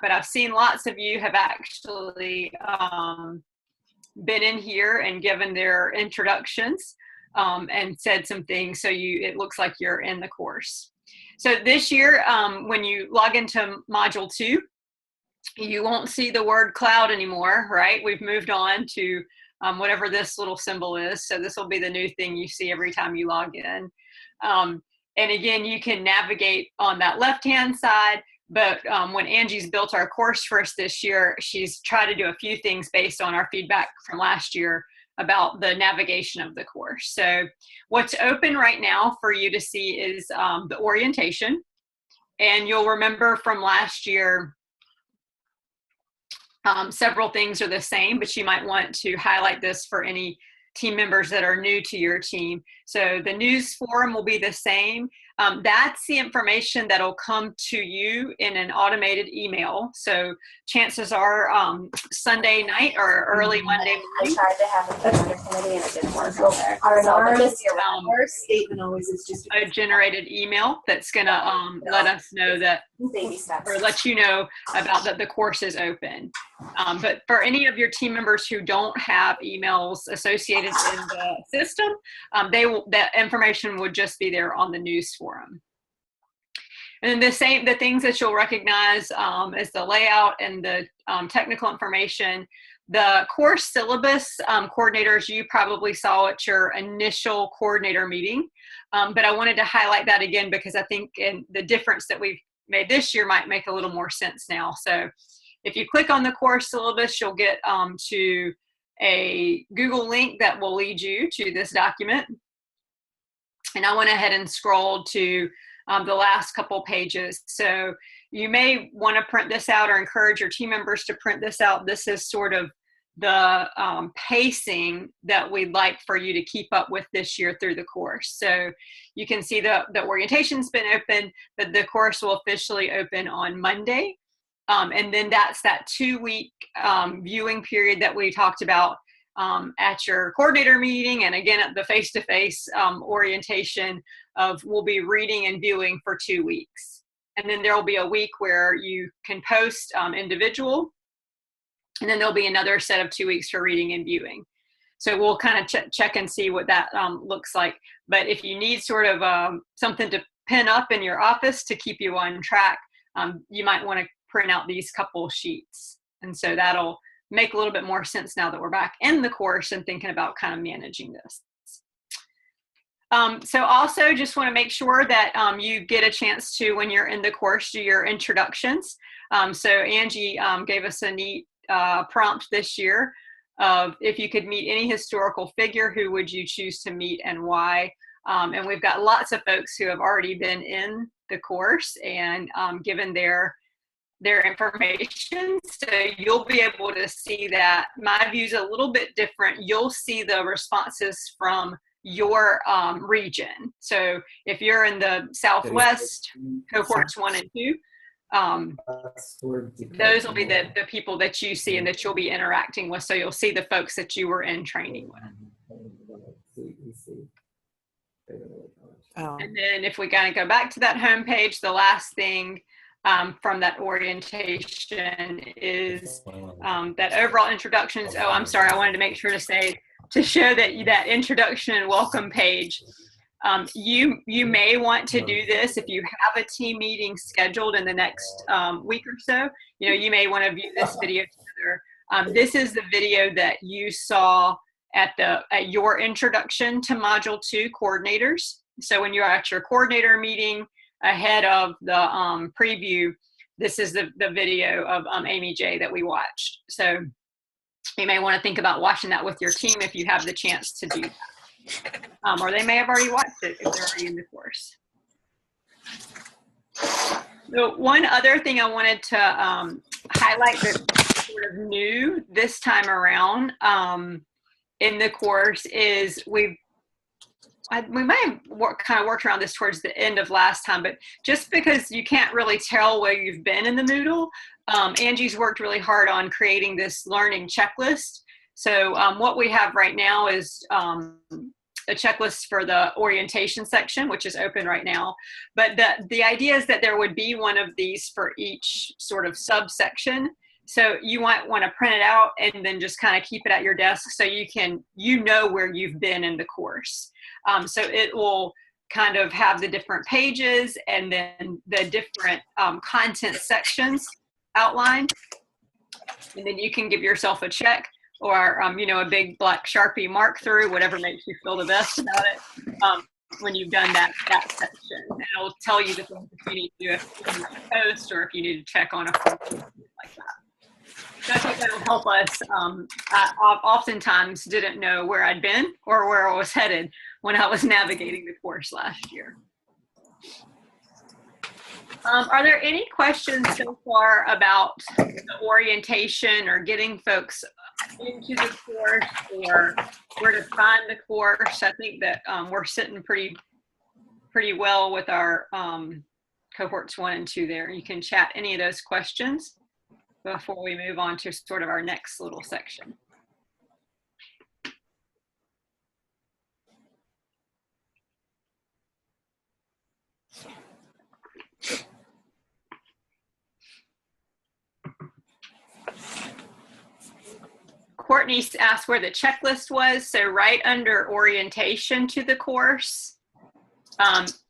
but I've seen lots of you have actually been in here and given their introductions and said some things, so it looks like you're in the course. So this year, when you log into Module 2, you won't see the word cloud anymore, right? We've moved on to whatever this little symbol is. So this will be the new thing you see every time you log in. And again, you can navigate on that left-hand side, but when Angie's built our course for us this year, she's tried to do a few things based on our feedback from last year about the navigation of the course. So what's open right now for you to see is the orientation. And you'll remember from last year, several things are the same, but you might want to highlight this for any team members that are new to your team. So the news forum will be the same. That's the information that'll come to you in an automated email. So chances are Sunday night or early Monday morning. I tried to have a session committee and it didn't work out there. Our statement always is just a generated email that's gonna let us know that, baby steps, or let you know about that the course is open. But for any of your team members who don't have emails associated in the system, that information would just be there on the news forum. And then the things that you'll recognize is the layout and the technical information. The course syllabus, coordinators, you probably saw at your initial coordinator meeting, but I wanted to highlight that again because I think the difference that we've made this year might make a little more sense now. So if you click on the course syllabus, you'll get to a Google link that will lead you to this document. And I went ahead and scrolled to the last couple pages. So you may want to print this out or encourage your team members to print this out. This is sort of the pacing that we'd like for you to keep up with this year through the course. So you can see the orientation's been open, but the course will officially open on Monday. And then that's that 2-week viewing period that we talked about at your coordinator meeting, and again at the face-to-face orientation of we'll be reading and viewing for 2 weeks. And then there will be a week where you can post individual, and then there'll be another set of 2 weeks for reading and viewing. So we'll kind of check and see what that looks like. But if you need sort of something to pin up in your office to keep you on track, you might want to print out these couple sheets. And so that'll make a little bit more sense now that we're back in the course and thinking about kind of managing this. So also just want to make sure that you get a chance to, when you're in the course, do your introductions. So Angie gave us a neat prompt this year of if you could meet any historical figure, who would you choose to meet and why? And we've got lots of folks who have already been in the course and given their information. So you'll be able to see that. My view's a little bit different. You'll see the responses from your region. So if you're in the Southwest, cohorts 1 and 2, those will be the people that you see and that you'll be interacting with. So you'll see the folks that you were in training with. And then if we kind of go back to that home page, the last thing from that orientation is that overall introductions. Oh, I'm sorry. I wanted to make sure to say, to show that that introduction and welcome page, you may want to do this if you have a team meeting scheduled in the next week or so. You may want to view this video together. This is the video that you saw at your introduction to Module 2 coordinators. So when you're at your coordinator meeting ahead of the preview, this is the video of Amy J that we watched. So you may want to think about watching that with your team if you have the chance to do that. Or they may have already watched it if they're already in the course. So one other thing I wanted to highlight that's sort of new this time around in the course is we might have kind of worked around this towards the end of last time, but just because you can't really tell where you've been in the Moodle, Angie's worked really hard on creating this learning checklist. So what we have right now is a checklist for the orientation section, which is open right now. But the idea is that there would be one of these for each sort of subsection. So you might want to print it out and then just kind of keep it at your desk so you know where you've been in the course. So it will kind of have the different pages and then the different content sections outlined. And then you can give yourself a check or, you know, a big black Sharpie mark through, whatever makes you feel the best about it, when you've done that section. And it'll tell you the things that you need to do if you need to post or if you need to check on a form, like that. So I think that'll help us. I oftentimes didn't know where I'd been or where I was headed when I was navigating the course last year. Are there any questions so far about the orientation or getting folks into the course or where to find the course? I think that we're sitting pretty well with our cohorts 1 and 2 there. You can chat any of those questions before we move on to sort of our next little section. Courtney asked where the checklist was. So right under orientation to the course,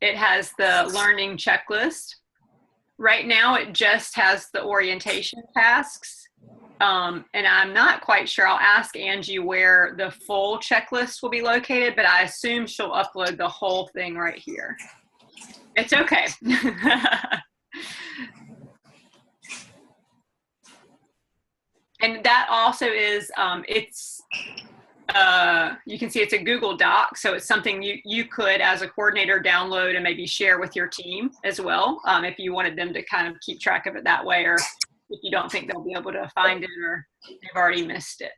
it has the learning checklist. Right now, it just has the orientation tasks. And I'm not quite sure. I'll ask Angie where the full checklist will be located, but I assume she'll upload the whole thing right here. It's okay. And that also is, you can see it's a Google Doc, so it's something you could, as a coordinator, download and maybe share with your team as well, if you wanted them to kind of keep track of it that way, or if you don't think they'll be able to find it or they've already missed it.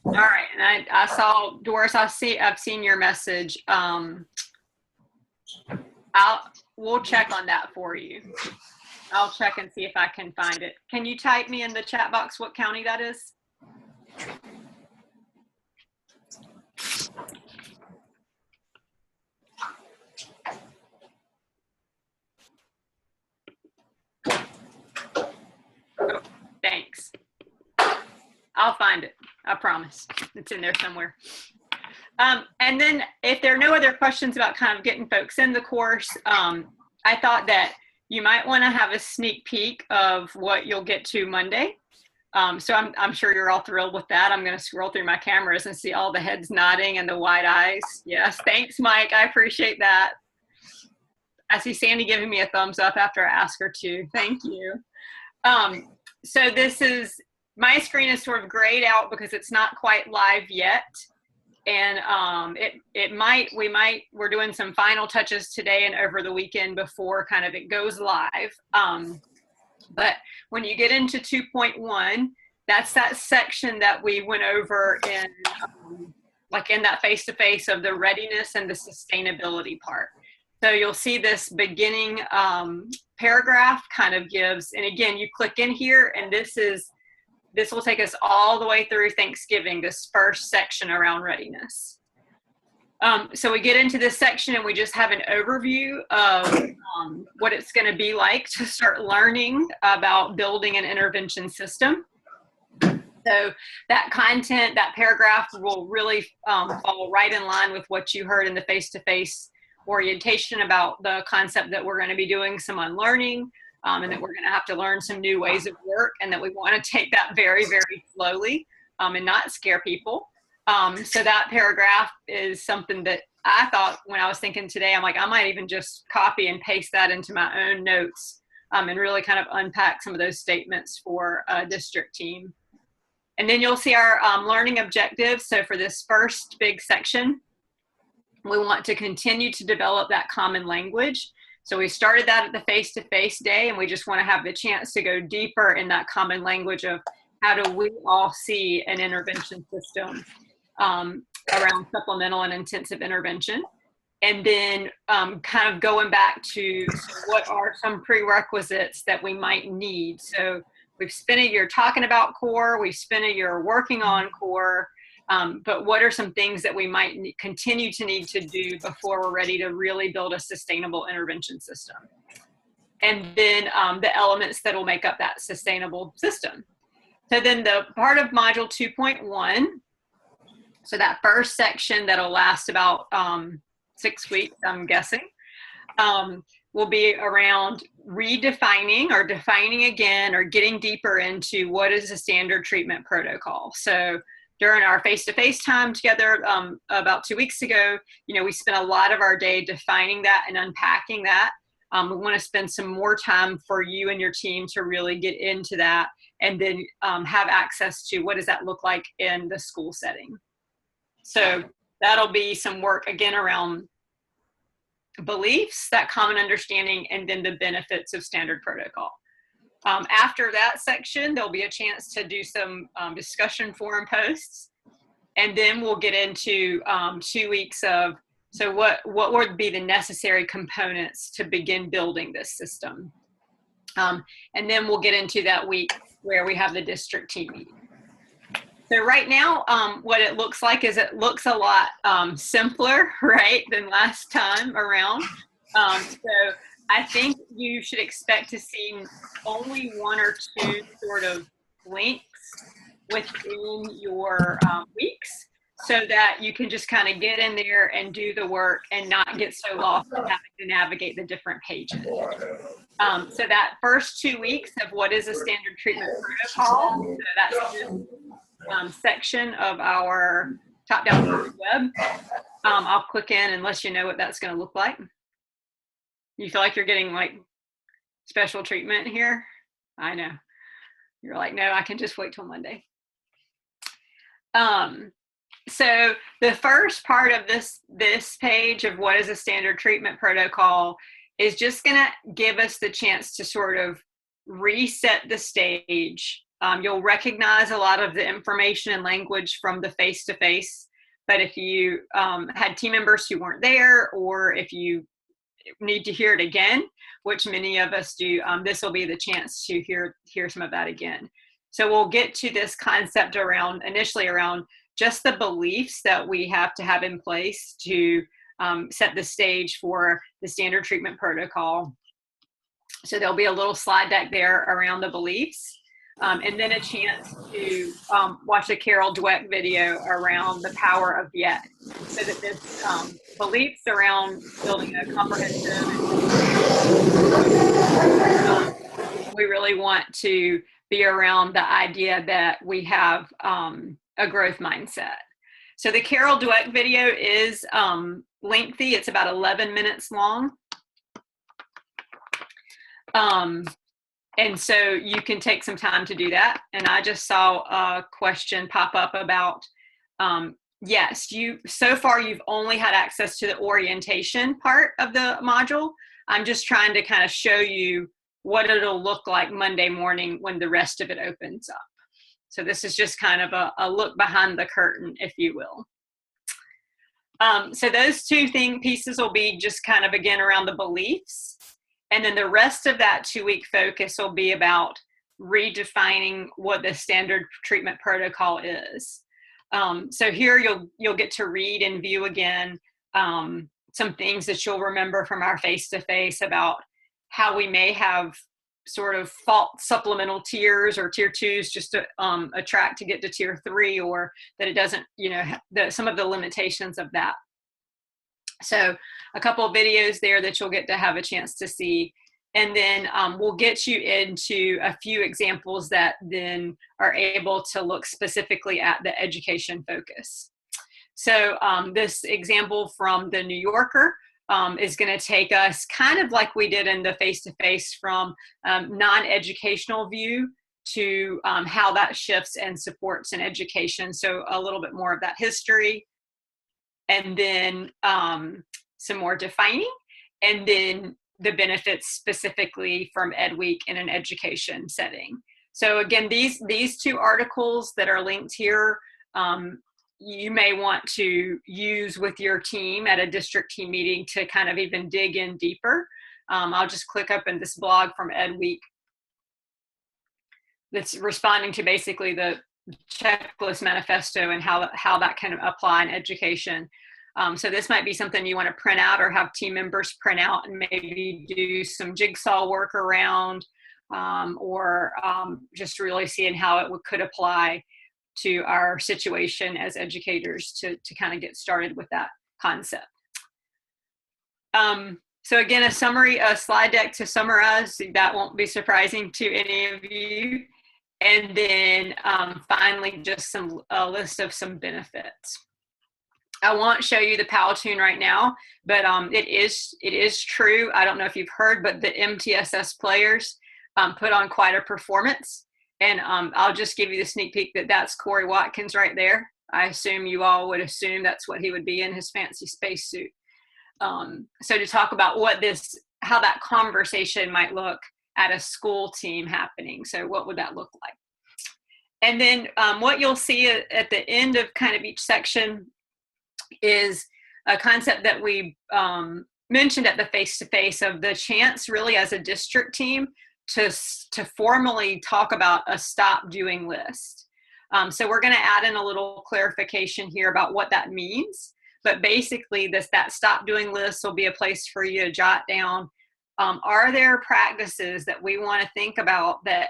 All right, and I saw, Doris, I've seen your message. We'll check on that for you. I'll check and see if I can find it. Can you type me in the chat box what county that is? Oh, thanks. I'll find it. I promise. It's in there somewhere. And then if there are no other questions about kind of getting folks in the course, I thought that you might want to have a sneak peek of what you'll get to Monday. So I'm sure you're all thrilled with that. I'm going to scroll through my cameras and see all the heads nodding and the wide eyes. Yes, thanks, Mike. I appreciate that. I see Sandy giving me a thumbs up after I ask her to. Thank you. So this is, my screen is sort of grayed out because it's not quite live yet. And we're doing some final touches today and over the weekend before kind of it goes live. But when you get into 2.1, that's that section that we went over in, like in that face-to-face of the readiness and the sustainability part. So you'll see this beginning paragraph kind of gives, and again, you click in here and this will take us all the way through Thanksgiving, this first section around readiness. So we get into this section and we just have an overview of what it's going to be like to start learning about building an intervention system. So that content, that paragraph will really fall right in line with what you heard in the face-to-face orientation about the concept that we're going to be doing some unlearning. And that we're going to have to learn some new ways of work, and that we want to take that very, very slowly and not scare people. So that paragraph is something that I thought when I was thinking today, I'm like, I might even just copy and paste that into my own notes and really kind of unpack some of those statements for a district team. And then you'll see our learning objectives. So for this first big section, we want to continue to develop that common language. So we started that at the face-to-face day, and we just want to have the chance to go deeper in that common language of how do we all see an intervention system around supplemental and intensive intervention. And then kind of going back to what are some prerequisites that we might need. So we've spent a year talking about core, we've spent a year working on core, but what are some things that we might continue to need to do before we're ready to really build a sustainable intervention system? And then the elements that will make up that sustainable system. So then the part of module 2.1, so that first section that'll last about 6 weeks, I'm guessing, will be around redefining or defining again or getting deeper into what is a standard treatment protocol. So during our face-to-face time together about 2 weeks ago, we spent a lot of our day defining that and unpacking that. We want to spend some more time for you and your team to really get into that and then have access to what does that look like in the school setting. So that'll be some work again around beliefs, that common understanding, and then the benefits of standard protocol. After that section, there'll be a chance to do some discussion forum posts. And then we'll get into 2 weeks of, so what would be the necessary components to begin building this system? And then we'll get into that week where we have the district team meeting. So right now, what it looks like is it looks a lot simpler, right, than last time around. So I think you should expect to see only 1 or 2 sort of links within your weeks so that you can just kind of get in there and do the work and not get so lost in having to navigate the different pages. So that first 2 weeks of what is a standard treatment protocol, so that's this section of our top-down web. I'll click in and let you know what that's going to look like. You feel like you're getting like special treatment here? I know. You're like, no, I can just wait till Monday. So the first part of this page of what is a standard treatment protocol is just going to give us the chance to sort of reset the stage. You'll recognize a lot of the information and language from the face-to-face, but if you had team members who weren't there, or if you need to hear it again, which many of us do, this will be the chance to hear some of that again. So we'll get to this concept initially around just the beliefs that we have to have in place to set the stage for the standard treatment protocol. So there'll be a little slide deck there around the beliefs. And then a chance to watch a Carol Dweck video around the power of yet. So that this beliefs around building a comprehensive, we really want to be around the idea that we have a growth mindset. So the Carol Dweck video is lengthy. It's about 11 minutes long. And so you can take some time to do that. And I just saw a question pop up about, yes, so far you've only had access to the orientation part of the module. I'm just trying to kind of show you what it'll look like Monday morning when the rest of it opens up. So this is just kind of a look behind the curtain, if you will. So those two pieces will be just kind of, again, around the beliefs. And then the rest of that 2-week focus will be about redefining what the standard treatment protocol is. So here you'll get to read and view again some things that you'll remember from our face-to-face about how we may have sort of fault supplemental tiers or tier 2s just to attract to get to tier 3, or that it doesn't, some of the limitations of that. So a couple of videos there that you'll get to have a chance to see. And then we'll get you into a few examples that then are able to look specifically at the education focus. So this example from the New Yorker is going to take us kind of like we did in the face-to-face from non-educational view to how that shifts and supports in education. So a little bit more of that history, and then some more defining, and then the benefits specifically from Ed Week in an education setting. So again, these two articles that are linked here, you may want to use with your team at a district team meeting to kind of even dig in deeper. I'll just click up in this blog from Ed Week that's responding to basically the checklist manifesto and how that can apply in education. So this might be something you want to print out or have team members print out and maybe do some jigsaw work around, or just really seeing how it could apply to our situation as educators to kind of get started with that concept. So again, a slide deck to summarize. That won't be surprising to any of you. And then finally, just a list of some benefits. I won't show you the Powtoon right now, but it is true. I don't know if you've heard, but the MTSS players put on quite a performance. And I'll just give you the sneak peek that's Corey Watkins right there. I assume you all would assume that's what he would be in, his fancy spacesuit. So to talk about how that conversation might look at a school team happening. So what would that look like? And then what you'll see at the end of kind of each section is a concept that we mentioned at the face-to-face of the chance really as a district team to formally talk about a stop doing list. So we're going to add in a little clarification here about what that means. But basically that stop doing list will be a place for you to jot down, are there practices that we want to think about that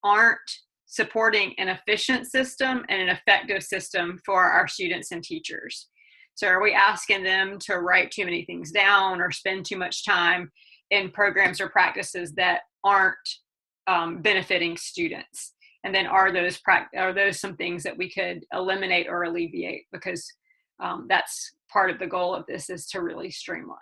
aren't supporting an efficient system and an effective system for our students and teachers? So are we asking them to write too many things down or spend too much time in programs or practices that aren't benefiting students? And then are those some things that we could eliminate or alleviate? Because that's part of the goal of this, is to really streamline.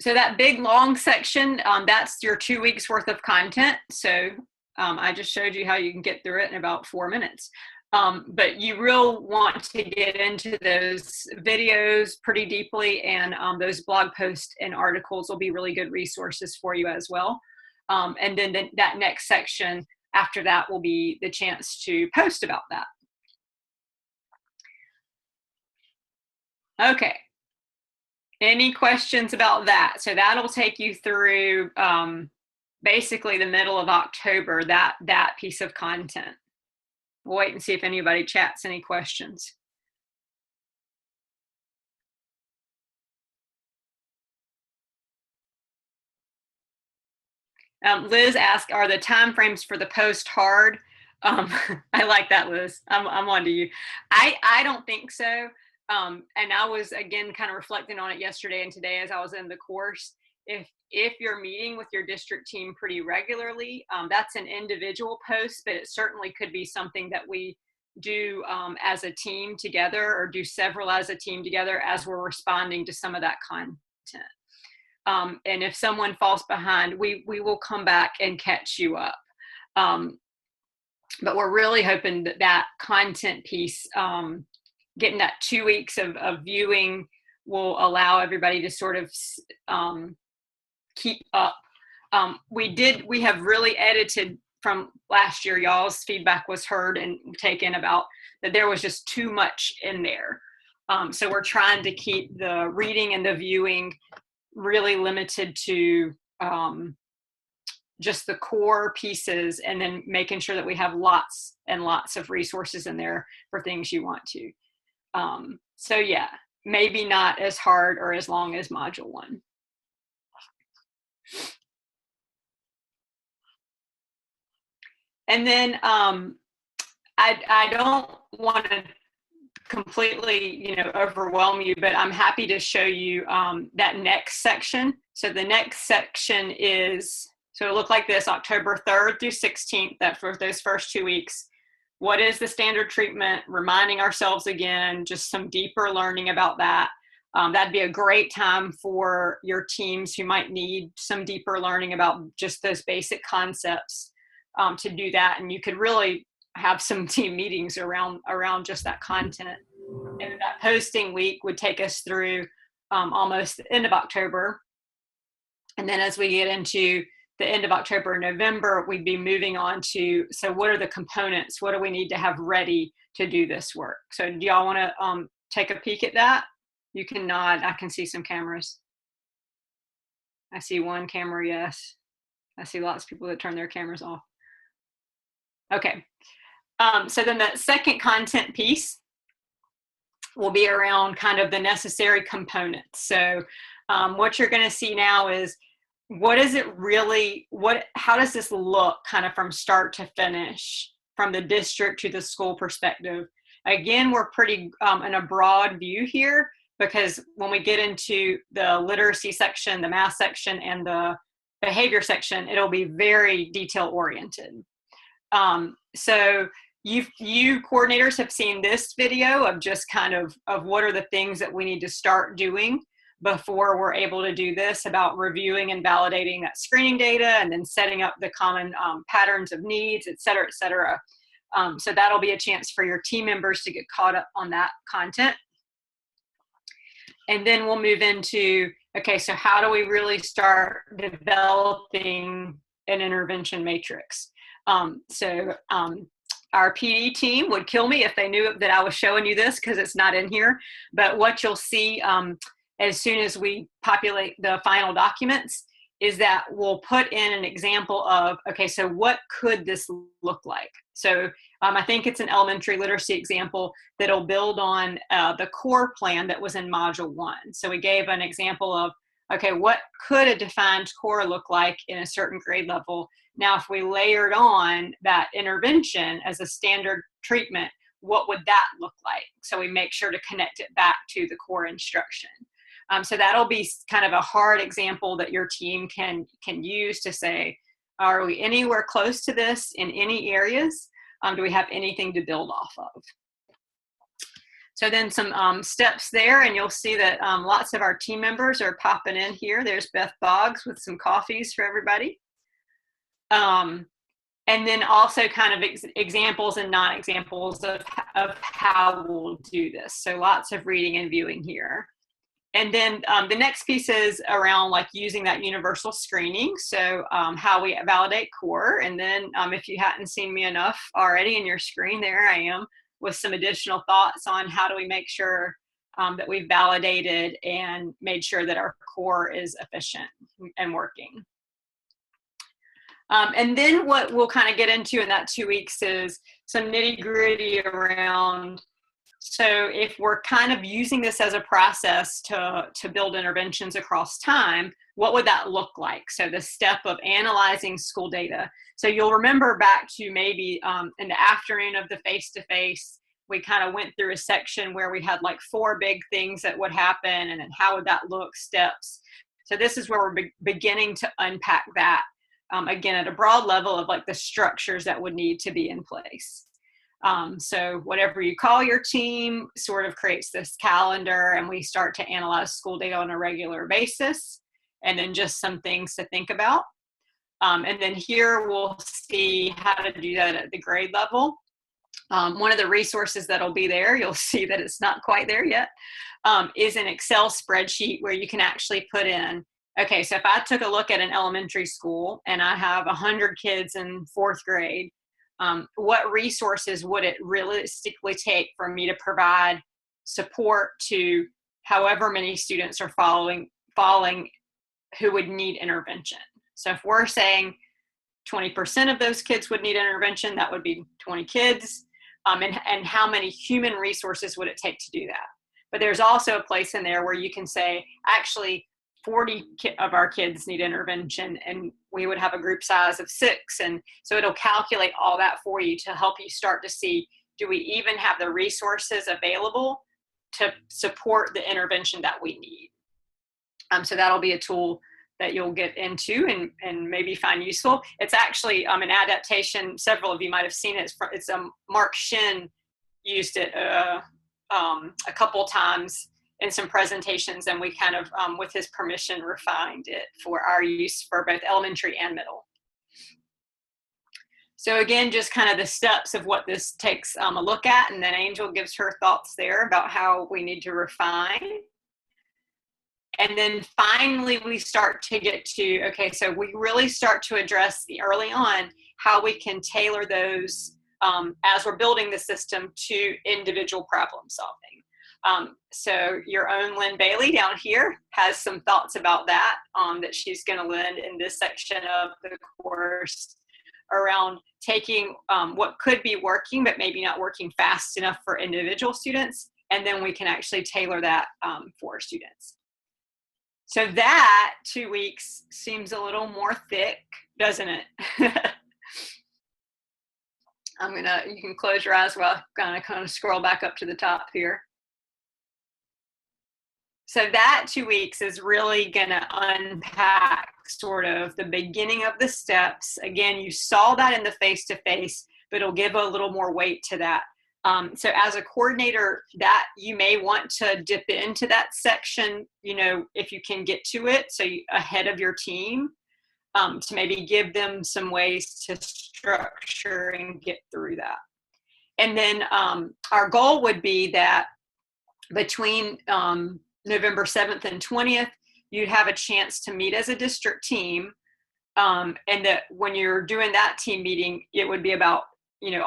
So that big long section, that's your 2 weeks worth of content. So I just showed you how you can get through it in about 4 minutes. But you will want to get into those videos pretty deeply, and those blog posts and articles will be really good resources for you as well. And then that next section after that will be the chance to post about that. Okay. Any questions about that? So that'll take you through basically the middle of October, that piece of content. We'll wait and see if anybody chats any questions. Liz asked, are the timeframes for the post hard? I like that, Liz. I'm on to you. I don't think so. And I was, again, kind of reflecting on it yesterday and today as I was in the course. If you're meeting with your district team pretty regularly, that's an individual post, but it certainly could be something that we do as a team together, or do several as a team together as we're responding to some of that content. And if someone falls behind, we will come back and catch you up. But we're really hoping that content piece, getting that 2 weeks of viewing, will allow everybody to sort of keep up. We have really edited from last year. Y'all's feedback was heard and taken about that there was just too much in there. So we're trying to keep the reading and the viewing really limited to just the core pieces, and then making sure that we have lots and lots of resources in there for things you want to. So yeah, maybe not as hard or as long as module 1. And then I don't want to completely, overwhelm you, but I'm happy to show you that next section. So the next section is, so it'll look like this: October 3rd through 16th, that for those first 2 weeks. What is the standard treatment? Reminding ourselves again, just some deeper learning about that. That'd be a great time for your teams who might need some deeper learning about just those basic concepts to do that. And you could really have some team meetings around just that content. And that posting week would take us through almost the end of October. And then as we get into the end of October, November, we'd be moving on to, so what are the components? What do we need to have ready to do this work? So do y'all want to take a peek at that? You can nod. I can see some cameras. I see one camera, yes. I see lots of people that turn their cameras off. Okay. So then the second content piece will be around kind of the necessary components. So what you're going to see now is, what is it really, how does this look kind of from start to finish, from the district to the school perspective? Again, we're pretty in a broad view here, because when we get into the literacy section, the math section, and the behavior section, it'll be very detail oriented. So you coordinators have seen this video of just kind of what are the things that we need to start doing before we're able to do this, about reviewing and validating that screening data, and then setting up the common patterns of needs, et cetera, et cetera. So that'll be a chance for your team members to get caught up on that content. And then we'll move into, okay, so how do we really start developing an intervention matrix? Our PD team would kill me if they knew that I was showing you this, because it's not in here. But what you'll see as soon as we populate the final documents is that we'll put in an example of, okay, so what could this look like? So I think it's an elementary literacy example that'll build on the core plan that was in Module 1. So we gave an example of, okay, what could a defined core look like in a certain grade level? Now, if we layered on that intervention as a standard treatment, what would that look like? So we make sure to connect it back to the core instruction. So that'll be kind of a hard example that your team can use to say, are we anywhere close to this in any areas? Do we have anything to build off of? So then some steps there, and you'll see that lots of our team members are popping in here. There's Beth Boggs with some coffees for everybody. And then also kind of examples and non-examples of how we'll do this. So lots of reading and viewing here. And then the next piece is around like using that universal screening. So how we validate core. And then if you hadn't seen me enough already in your screen, there I am with some additional thoughts on how do we make sure that we've validated and made sure that our core is efficient and working. And then what we'll kind of get into in that 2 weeks is some nitty gritty around, so if we're kind of using this as a process to build interventions across time, what would that look like? So the step of analyzing school data. So you'll remember back to maybe in the afternoon of the face-to-face, we kind of went through a section where we had like 4 big things that would happen, and then how would that look, steps. So this is where we're beginning to unpack that, again, at a broad level of like the structures that would need to be in place. So whatever you call your team sort of creates this calendar, and we start to analyze school data on a regular basis, and then just some things to think about. And then here we'll see how to do that at the grade level. One of the resources that'll be there, you'll see that it's not quite there yet, is an Excel spreadsheet where you can actually put in, okay, so if I took a look at an elementary school and I have 100 kids in 4th grade, what resources would it realistically take for me to provide support to however many students are falling who would need intervention? So if we're saying 20% of those kids would need intervention, that would be 20 kids. And how many human resources would it take to do that? But there's also a place in there where you can say, actually, 40 of our kids need intervention, and we would have a group size of 6. And so it'll calculate all that for you to help you start to see, do we even have the resources available to support the intervention that we need? So that'll be a tool that you'll get into and maybe find useful. It's actually an adaptation. Several of you might have seen it. It's Mark Shin used it a couple times in some presentations, and we kind of, with his permission, refined it for our use for both elementary and middle. So again, just kind of the steps of what this takes a look at, and then Angel gives her thoughts there about how we need to refine. And then finally, we start to get to, okay, so we really start to address early on how we can tailor those as we're building the system to individual problem solving. So your own Lynn Bailey down here has some thoughts about that that she's going to lend in this section of the course around taking what could be working but maybe not working fast enough for individual students, and then we can actually tailor that for students. So that 2 weeks seems a little more thick, doesn't it? You can close your eyes while I kind of scroll back up to the top here. So that 2 weeks is really gonna unpack sort of the beginning of the steps. Again, you saw that in the face-to-face, but it'll give a little more weight to that. So as a coordinator, that you may want to dip into that section, if you can get to it, so ahead of your team, to maybe give them some ways to structure and get through that. And then our goal would be that between November 7th and 20th, you'd have a chance to meet as a district team. And that when you're doing that team meeting, it would be about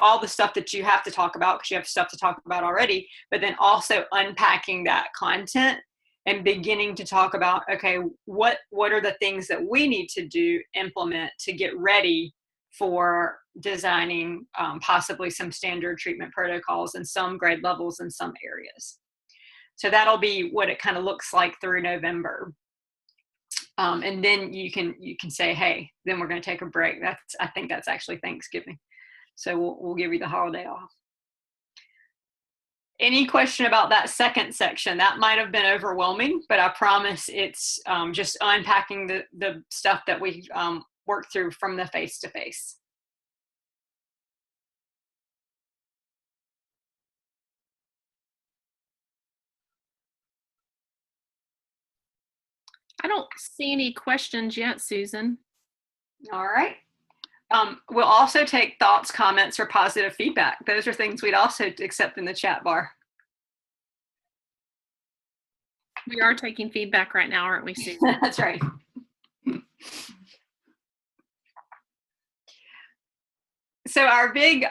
all the stuff that you have to talk about because you have stuff to talk about already, but then also unpacking that content and beginning to talk about, okay, what are the things that we need to implement to get ready for designing possibly some standard treatment protocols and some grade levels in some areas. So that'll be what it kind of looks like through November. And then you can say, hey, then we're going to take a break. I think that's actually Thanksgiving. So we'll give you the holiday off. Any question about that second section? That might have been overwhelming, but I promise it's just unpacking the stuff that we worked through from the face-to-face. I don't see any questions yet, Susan. All right. We'll also take thoughts, comments, or positive feedback. Those are things we'd also accept in the chat bar. We are taking feedback right now, aren't we, Susan? That's right. So our big,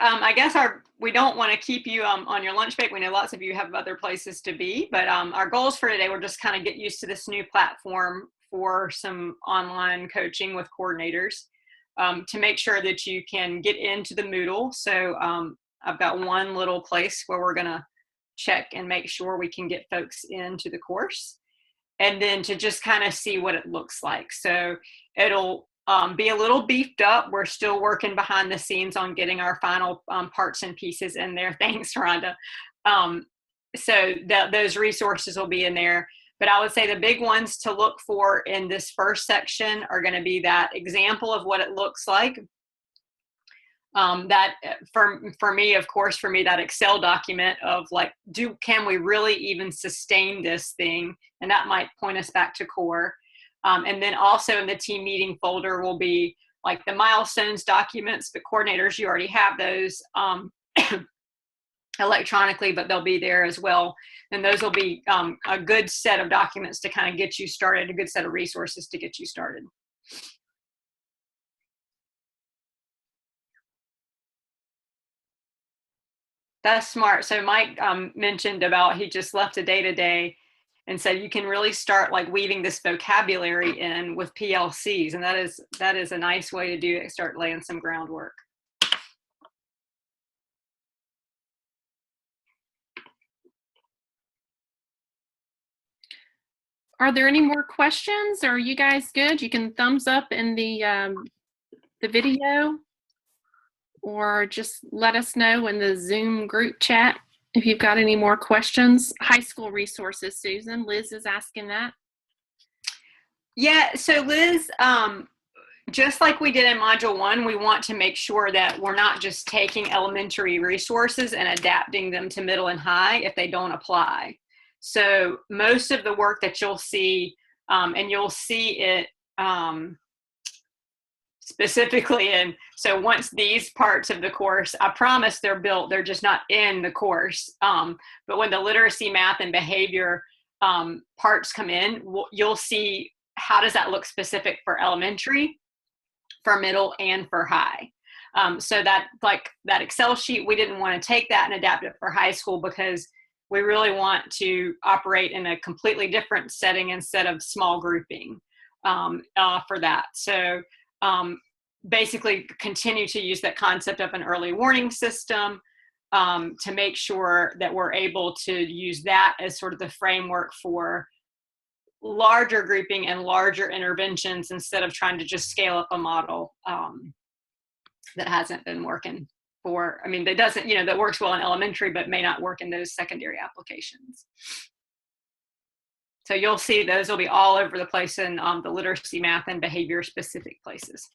we don't want to keep you on your lunch break. We know lots of you have other places to be, but our goals for today were just kind of get used to this new platform for some online coaching with coordinators. To make sure that you can get into the Moodle. So I've got one little place where we're gonna check and make sure we can get folks into the course. And then to just kind of see what it looks like. So it'll be a little beefed up. We're still working behind the scenes on getting our final parts and pieces in there. Thanks, Rhonda. So those resources will be in there. But I would say the big ones to look for in this first section are going to be that example of what it looks like. That for me, that Excel document of like, can we really even sustain this thing? And that might point us back to core. And then also in the team meeting folder will be like the milestones documents, but coordinators, you already have those electronically, but they'll be there as well. And those will be a good set of documents to kind of get you started, a good set of resources to get you started. That's smart. So Mike mentioned about he just left a day-to-day and said you can really start like weaving this vocabulary in with PLCs. And that is a nice way to do it, start laying some groundwork. Are there any more questions? Are you guys good? You can thumbs up in the video, or just let us know in the Zoom group chat if you've got any more questions. High school resources, Susan. Liz is asking that. Yeah, so Liz, just like we did in Module 1, we want to make sure that we're not just taking elementary resources and adapting them to middle and high if they don't apply. So most of the work that you'll see, and you'll see it specifically in, so once these parts of the course, I promise they're built, they're just not in the course. But when the literacy, math, and behavior parts come in, you'll see how does that look specific for elementary, for middle, and for high. So that Excel sheet, we didn't want to take that and adapt it for high school because we really want to operate in a completely different setting instead of small grouping for that. So basically continue to use that concept of an early warning system to make sure that we're able to use that as sort of the framework for larger grouping and larger interventions instead of trying to just scale up a model that hasn't been working for, I mean, that doesn't, that works well in elementary, but may not work in those secondary applications. So you'll see those will be all over the place in the literacy, math, and behavior specific places.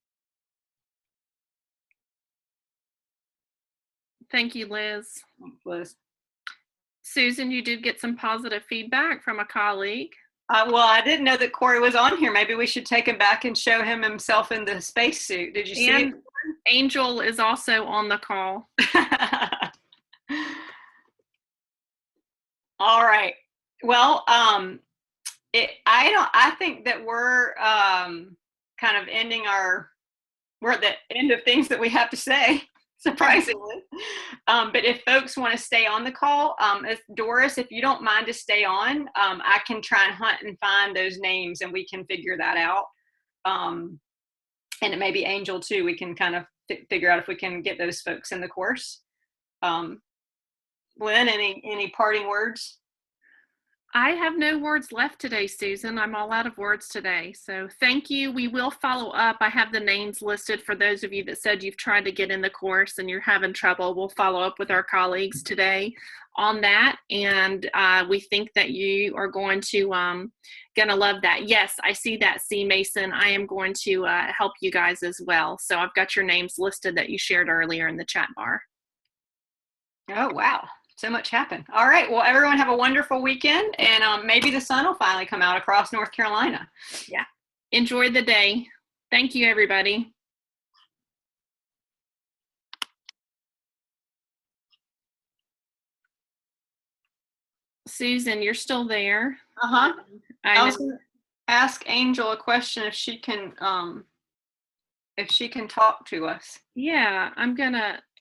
Thank you, Liz. Thanks, Liz. Susan, you did get some positive feedback from a colleague. Well, I didn't know that Corey was on here. Maybe we should take him back and show him himself in the spacesuit. Did you see it? Angel is also on the call. All right. Well, I think that we're kind of ending we're at the end of things that we have to say, surprisingly. But if folks want to stay on the call, Doris, if you don't mind to stay on, I can try and hunt and find those names and we can figure that out. And it may be Angel too. We can kind of figure out if we can get those folks in the course. Lynn, any parting words? I have no words left today, Susan. I'm all out of words today. So thank you. We will follow up. I have the names listed for those of you that said you've tried to get in the course and you're having trouble. We'll follow up with our colleagues today on that. And we think that you are going to love that. Yes, I see that, C. Mason. I am going to help you guys as well. So I've got your names listed that you shared earlier in the chat bar. Oh, wow. So much happened. All right. Well, everyone have a wonderful weekend, and maybe the sun will finally come out across North Carolina. Yeah. Enjoy the day. Thank you, everybody. Susan, you're still there. Uh-huh. I was going to ask Angel a question if she can talk to us. Yeah,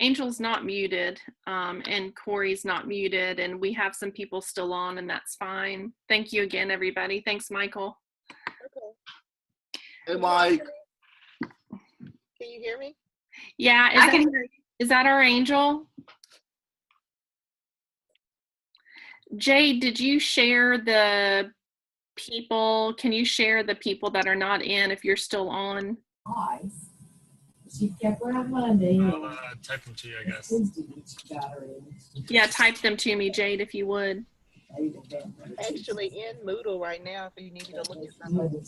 Angel's not muted, and Corey's not muted, and we have some people still on, and that's fine. Thank you again, everybody. Thanks, Michael. Okay. Hey, Mike. Can you hear me? Yeah, I can hear you. Is that our Angel? Jade, did you share the people? Can you share the people that are not in if you're still on? She kept her on Monday. I'll type them to you, I guess. Yeah, type them to me, Jade, if you would. Actually in Moodle right now if you need me to look at something.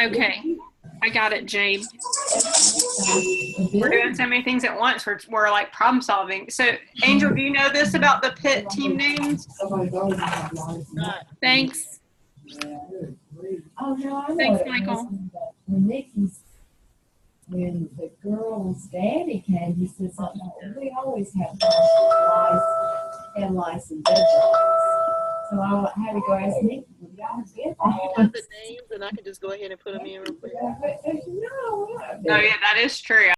Okay, I got it, Jade. We're doing so many things at once. We're like problem solving. So, Angel, do you know this about the pit team names? Thanks. Oh, no, I know. Thanks, Michael. When the girl's daddy came, he said something, we always have lice and dead dogs. So I had to go ask Nick, would y'all get All of the names and I can just go ahead and put them in real quick. No. Oh, yeah, that is true.